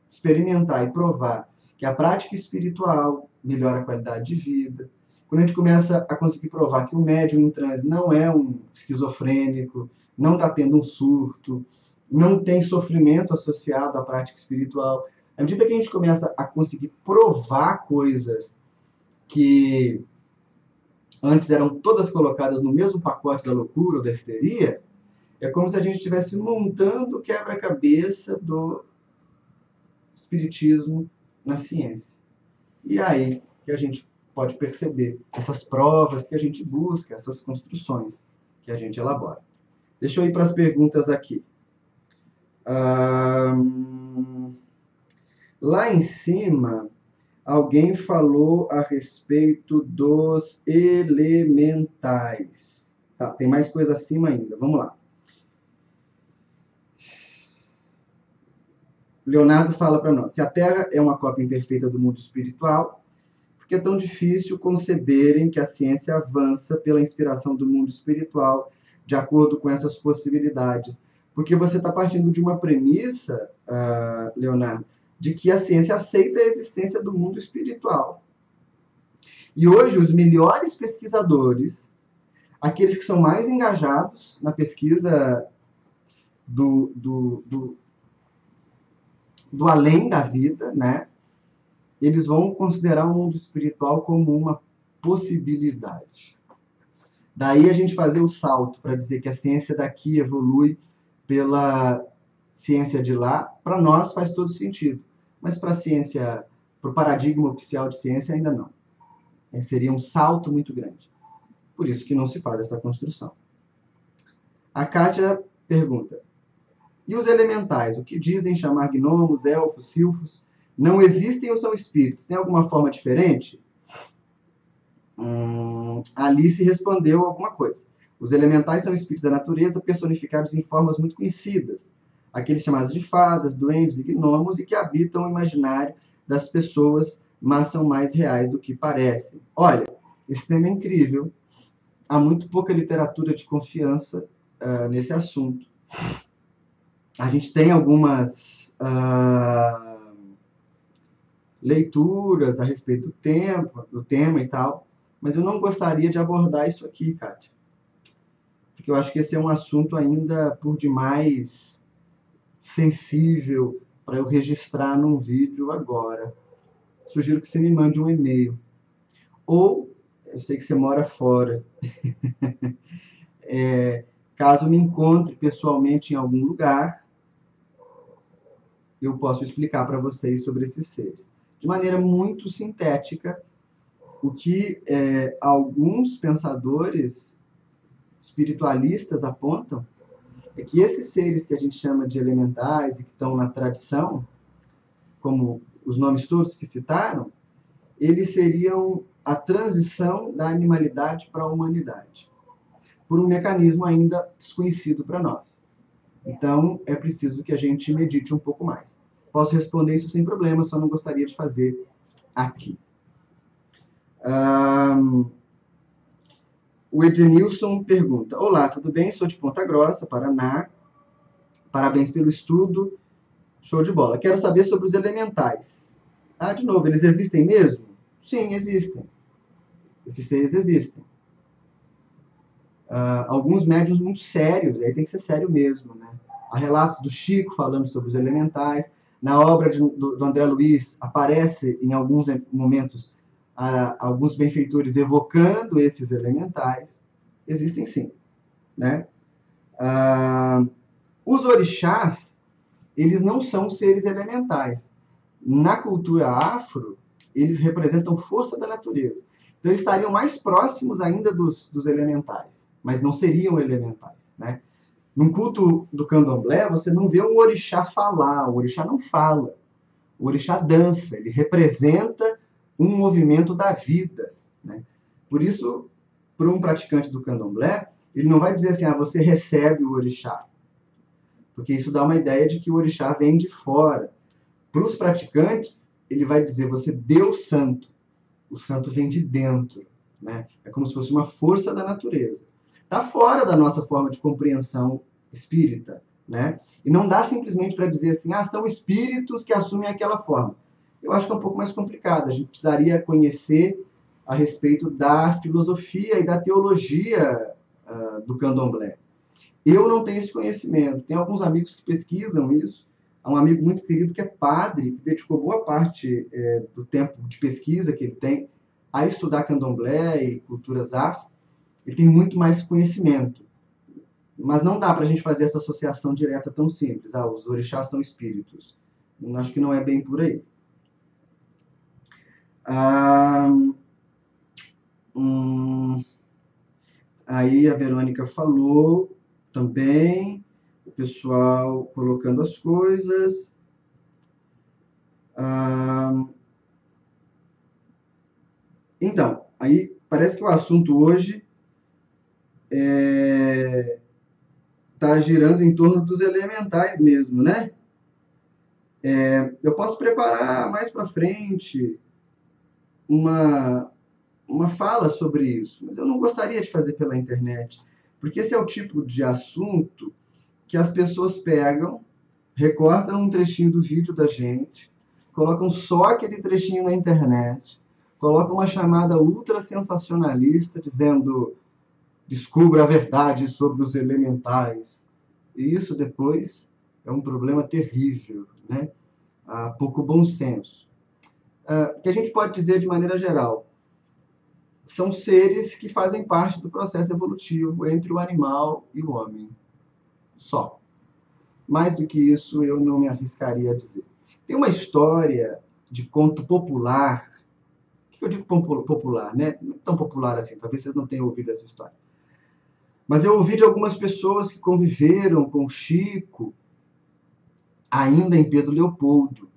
experimentar e provar que a prática espiritual melhora a qualidade de vida, quando a gente começa a conseguir provar que o médium em transe não é um esquizofrênico, não está tendo um surto, não tem sofrimento associado à prática espiritual, à medida que a gente começa a conseguir provar coisas que antes eram todas colocadas no mesmo pacote da loucura ou da histeria, é como se a gente estivesse montando o quebra-cabeça do espiritismo na ciência. E aí que a gente pode perceber essas provas que a gente busca, essas construções que a gente elabora. Deixa eu ir para as perguntas aqui. Lá em cima, alguém falou a respeito dos elementais. Tá, tem mais coisa acima ainda. Vamos lá. Leonardo fala para nós: se a Terra é uma cópia imperfeita do mundo espiritual, por que é tão difícil conceberem que a ciência avança pela inspiração do mundo espiritual de acordo com essas possibilidades? Porque você está partindo de uma premissa, Leonardo, de que a ciência aceita a existência do mundo espiritual. E hoje os melhores pesquisadores, aqueles que são mais engajados na pesquisa do além da vida, né? Eles vão considerar o mundo espiritual como uma possibilidade. Daí a gente fazer o salto para dizer que a ciência daqui evolui pela ciência de lá, para nós faz todo sentido. Mas para a ciência, para o paradigma oficial de ciência, ainda não. Seria um salto muito grande. Por isso que não se faz essa construção. A Kátia pergunta: e os elementais? O que dizem chamar gnomos, elfos, silfos? Não existem ou são espíritos? Tem alguma forma diferente? Alice respondeu alguma coisa. Os elementais são espíritos da natureza personificados em formas muito conhecidas. Aqueles chamados de fadas, duendes e gnomos e que habitam o imaginário das pessoas, mas são mais reais do que parecem. Olha, esse tema é incrível. Há muito pouca literatura de confiança nesse assunto. A gente tem algumas leituras a respeito do tema e tal, mas eu não gostaria de abordar isso aqui, Kátia. Porque eu acho que esse é um assunto ainda por demais sensível para eu registrar num vídeo agora. Sugiro que você me mande um e-mail. Ou, eu sei que você mora fora, caso me encontre pessoalmente em algum lugar, eu posso explicar para vocês sobre esses seres. De maneira muito sintética, o que alguns pensadores espiritualistas apontam é que esses seres que a gente chama de elementais e que estão na tradição, como os nomes todos que citaram, eles seriam a transição da animalidade para a humanidade, por um mecanismo ainda desconhecido para nós. Então, é preciso que a gente medite um pouco mais. Posso responder isso sem problema, só não gostaria de fazer aqui. O Edenilson pergunta: olá, tudo bem? Sou de Ponta Grossa, Paraná. Parabéns pelo estudo. Show de bola. Quero saber sobre os elementais. De novo, eles existem mesmo? Sim, existem. Esses seres existem. Alguns médiuns muito sérios, aí tem que ser sério mesmo, né? Há relatos do Chico falando sobre os elementais. Na obra do André Luiz, aparece em alguns momentos alguns benfeitores evocando esses elementais. Existem sim, né? Os orixás, eles não são seres elementais. Na cultura afro, eles representam força da natureza. Então, eles estariam mais próximos ainda dos elementais, mas não seriam elementais, né? Num culto do candomblé, você não vê um orixá falar, o orixá não fala. O orixá dança, ele representa um movimento da vida, né? Por isso, para um praticante do candomblé, ele não vai dizer assim, você recebe o orixá, porque isso dá uma ideia de que o orixá vem de fora. Para os praticantes, ele vai dizer, você deu santo, o santo vem de dentro, né? É como se fosse uma força da natureza. Está fora da nossa forma de compreensão espírita, né? E não dá simplesmente para dizer assim, são espíritos que assumem aquela forma. Eu acho que é um pouco mais complicado. A gente precisaria conhecer a respeito da filosofia e da teologia do candomblé. Eu não tenho esse conhecimento. Tem alguns amigos que pesquisam isso. Há um amigo muito querido que é padre, que dedicou boa parte do tempo de pesquisa que ele tem a estudar candomblé e culturas afro. Ele tem muito mais conhecimento. Mas não dá para a gente fazer essa associação direta tão simples. Os orixás são espíritos. Acho que não é bem por aí. Aí a Verônica falou também, o pessoal colocando as coisas. Então, aí parece que o assunto hoje está girando em torno dos elementais mesmo, né? Eu posso preparar mais para frente uma fala sobre isso, mas eu não gostaria de fazer pela internet, porque esse é o tipo de assunto que as pessoas pegam, recortam um trechinho do vídeo da gente, colocam só aquele trechinho na internet, colocam uma chamada ultra sensacionalista dizendo descubra a verdade sobre os elementais. E isso depois é um problema terrível, né? Há pouco bom senso. O que a gente pode dizer de maneira geral? São seres que fazem parte do processo evolutivo entre o animal e o homem. Só. Mais do que isso, eu não me arriscaria a dizer. Tem uma história de conto popular. O que eu digo popular, né? Não é tão popular assim, talvez vocês não tenham ouvido essa história. Mas eu ouvi de algumas pessoas que conviveram com Chico ainda em Pedro Leopoldo.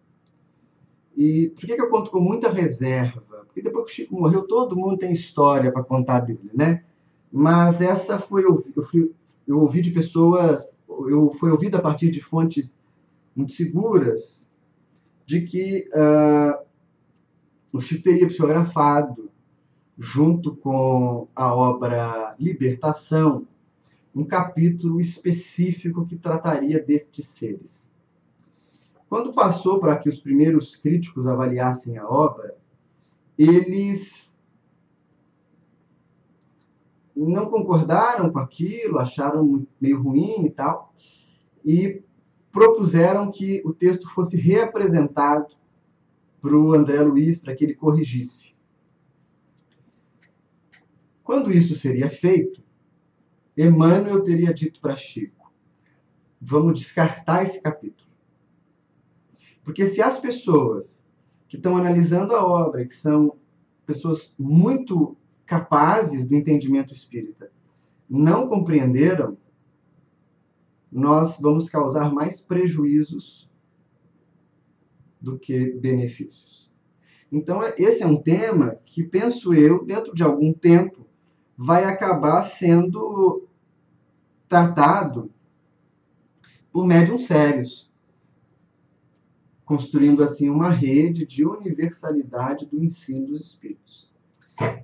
E por que eu conto com muita reserva? Porque depois que o Chico morreu, todo mundo tem história para contar dele, né? Mas essa eu ouvi de pessoas, foi ouvida a partir de fontes muito seguras, de que o Chico teria psicografado, junto com a obra Libertação, um capítulo específico que trataria destes seres. Quando passou para que os primeiros críticos avaliassem a obra, eles não concordaram com aquilo, acharam meio ruim e tal, e propuseram que o texto fosse reapresentado para o André Luiz, para que ele corrigisse. Quando isso seria feito, Emmanuel teria dito para Chico, vamos descartar esse capítulo. Porque se as pessoas que estão analisando a obra, que são pessoas muito capazes do entendimento espírita, não compreenderam, nós vamos causar mais prejuízos do que benefícios. Então, esse é um tema que, penso eu, dentro de algum tempo, vai acabar sendo tratado por médiuns sérios, construindo assim uma rede de universalidade do ensino dos espíritos.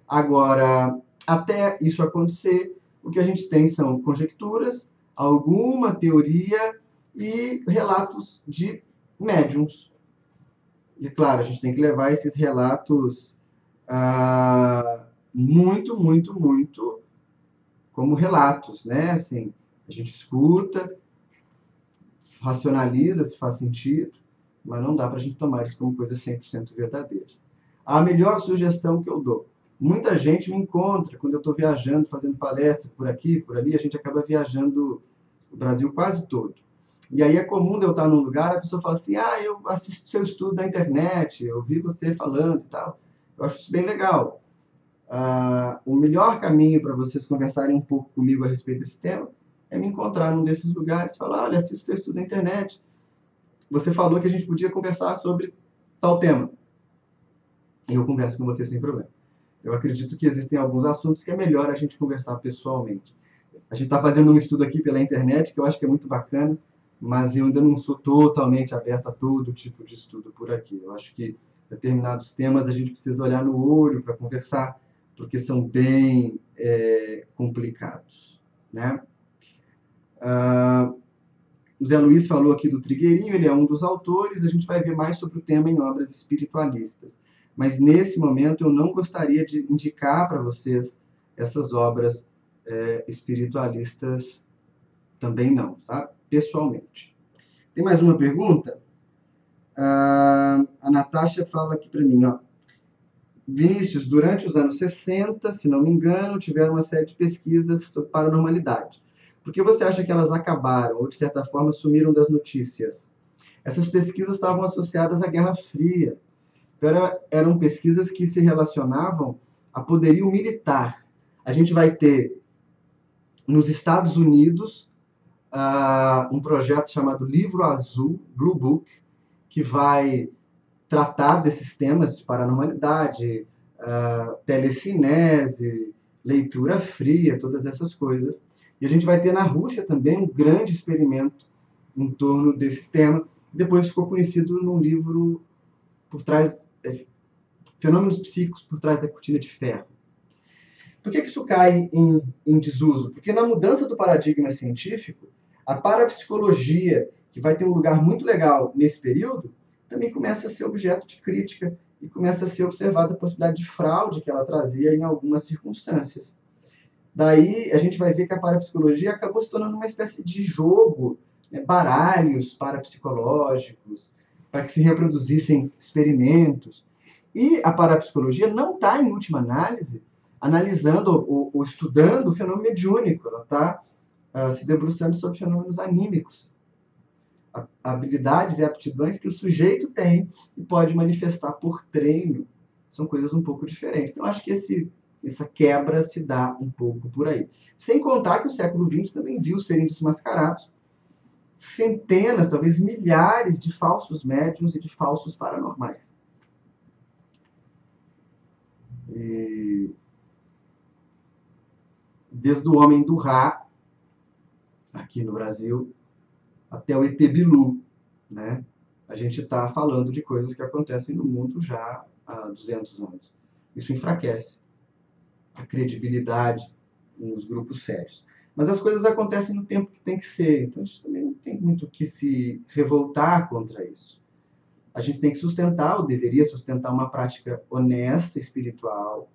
Agora, até isso acontecer, o que a gente tem são conjecturas, alguma teoria e relatos de médiuns. E, claro, a gente tem que levar esses relatos muito como relatos, né? Assim, a gente escuta, racionaliza se faz sentido, mas não dá para a gente tomar isso como coisas 100% verdadeiras. A melhor sugestão que eu dou: muita gente me encontra quando eu estou viajando, fazendo palestra por aqui, por ali, a gente acaba viajando o Brasil quase todo. E aí é comum eu estar num lugar, a pessoa fala assim, eu assisto seu estudo na internet, eu vi você falando e tal. Eu acho isso bem legal. O melhor caminho para vocês conversarem um pouco comigo a respeito desse tema é me encontrar num desses lugares e falar, olha, assisto seu estudo na internet. Você falou que a gente podia conversar sobre tal tema. E eu converso com você sem problema. Eu acredito que existem alguns assuntos que é melhor a gente conversar pessoalmente. A gente está fazendo um estudo aqui pela internet, que eu acho que é muito bacana, mas eu ainda não sou totalmente aberto a todo tipo de estudo por aqui. Eu acho que determinados temas a gente precisa olhar no olho para conversar, porque são bem complicados, né? O Zé Luiz falou aqui do Trigueirinho, ele é um dos autores, a gente vai ver mais sobre o tema em obras espiritualistas. Mas nesse momento eu não gostaria de indicar para vocês essas obras espiritualistas também não, sabe? Pessoalmente. Tem mais uma pergunta? A Natasha fala aqui para mim, ó. Vinícius, durante os anos 60, se não me engano, tiveram uma série de pesquisas sobre paranormalidade. Por que você acha que elas acabaram, ou de certa forma sumiram das notícias? Essas pesquisas estavam associadas à Guerra Fria. Então, eram pesquisas que se relacionavam a poderio militar. A gente vai ter, nos Estados Unidos, um projeto chamado Livro Azul, Blue Book, que vai tratar desses temas de paranormalidade, telecinese, leitura fria, todas essas coisas. E a gente vai ter na Rússia também um grande experimento em torno desse tema. Depois ficou conhecido num livro por trás, Fenômenos Psíquicos por Trás da Cortina de Ferro. Por que isso cai em desuso? Porque na mudança do paradigma científico, a parapsicologia, que vai ter um lugar muito legal nesse período, também começa a ser objeto de crítica e começa a ser observada a possibilidade de fraude que ela trazia em algumas circunstâncias. Daí a gente vai ver que a parapsicologia acabou se tornando uma espécie de jogo, baralhos parapsicológicos, para que se reproduzissem experimentos. E a parapsicologia não está, em última análise, analisando ou estudando o fenômeno mediúnico, ela está se debruçando sobre fenômenos anímicos, habilidades e aptidões que o sujeito tem e pode manifestar por treino. São coisas um pouco diferentes. Então, acho que essa quebra se dá um pouco por aí. Sem contar que o século XX também viu serem desmascarados centenas, talvez milhares de falsos médiuns e de falsos paranormais. E desde o Homem do Rá, aqui no Brasil, até o ET Bilu, né? A gente está falando de coisas que acontecem no mundo já há 200 anos. Isso enfraquece a credibilidade nos grupos sérios. Mas as coisas acontecem no tempo que tem que ser, então a gente também não tem muito que se revoltar contra isso. A gente tem que sustentar, ou deveria sustentar, uma prática honesta, espiritual,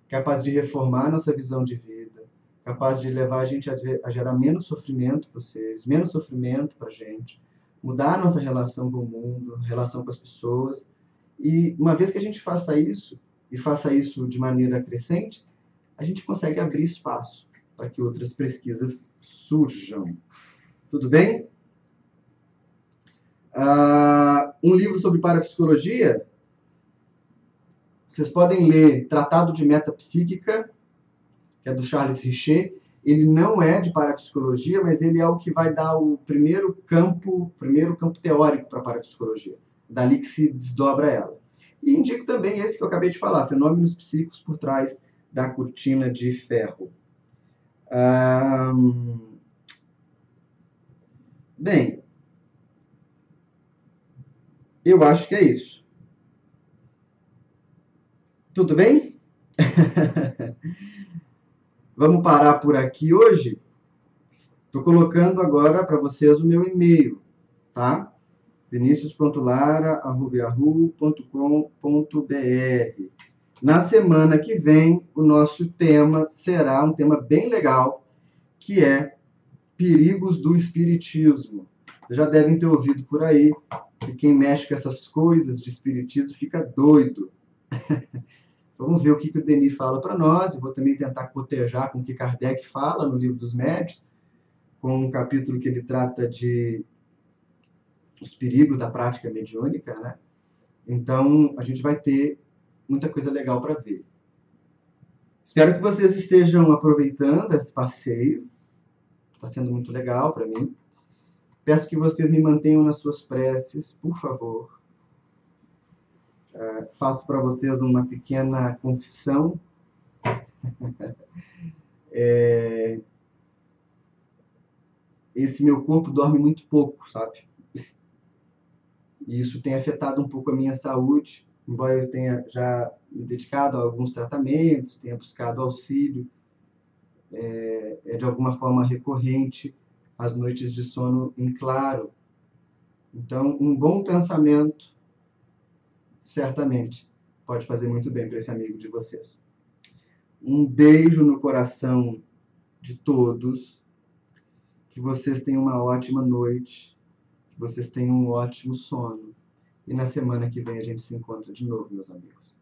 capaz de reformar nossa visão de vida, capaz de levar a gente a gerar menos sofrimento para vocês, menos sofrimento para a gente, mudar a nossa relação com o mundo, relação com as pessoas. E uma vez que a gente faça isso, e faça isso de maneira crescente, a gente consegue abrir espaço para que outras pesquisas surjam. Tudo bem? Um livro sobre parapsicologia, vocês podem ler Tratado de Metapsíquica, que é do Charles Richer. Ele não é de parapsicologia, mas ele é o que vai dar o primeiro campo teórico para a parapsicologia. Dali que se desdobra ela. E indico também esse que eu acabei de falar, Fenômenos Psíquicos por Trás da Cortina de Ferro. Bem, eu acho que é isso. Tudo bem? Vamos parar por aqui hoje? Estou colocando agora para vocês o meu e-mail, tá? vinicius.lara@yahoo.com.br. Na semana que vem, o nosso tema será um tema bem legal, que é perigos do espiritismo. Vocês já devem ter ouvido por aí que quem mexe com essas coisas de espiritismo fica doido. Vamos ver o que o Denis fala para nós. Eu vou também tentar cotejar com o que Kardec fala no Livro dos Médiuns, com um capítulo que ele trata de os perigos da prática mediúnica, né? Então, a gente vai ter muita coisa legal para ver. Espero que vocês estejam aproveitando esse passeio. Está sendo muito legal para mim. Peço que vocês me mantenham nas suas preces, por favor. Faço para vocês uma pequena confissão. Esse meu corpo dorme muito pouco, sabe? E isso tem afetado um pouco a minha saúde, embora eu tenha já me dedicado a alguns tratamentos, tenha buscado auxílio, de alguma forma recorrente, as noites de sono em claro. Então, um bom pensamento, certamente, pode fazer muito bem para esse amigo de vocês. Um beijo no coração de todos, que vocês tenham uma ótima noite, que vocês tenham um ótimo sono. E na semana que vem a gente se encontra de novo, meus amigos.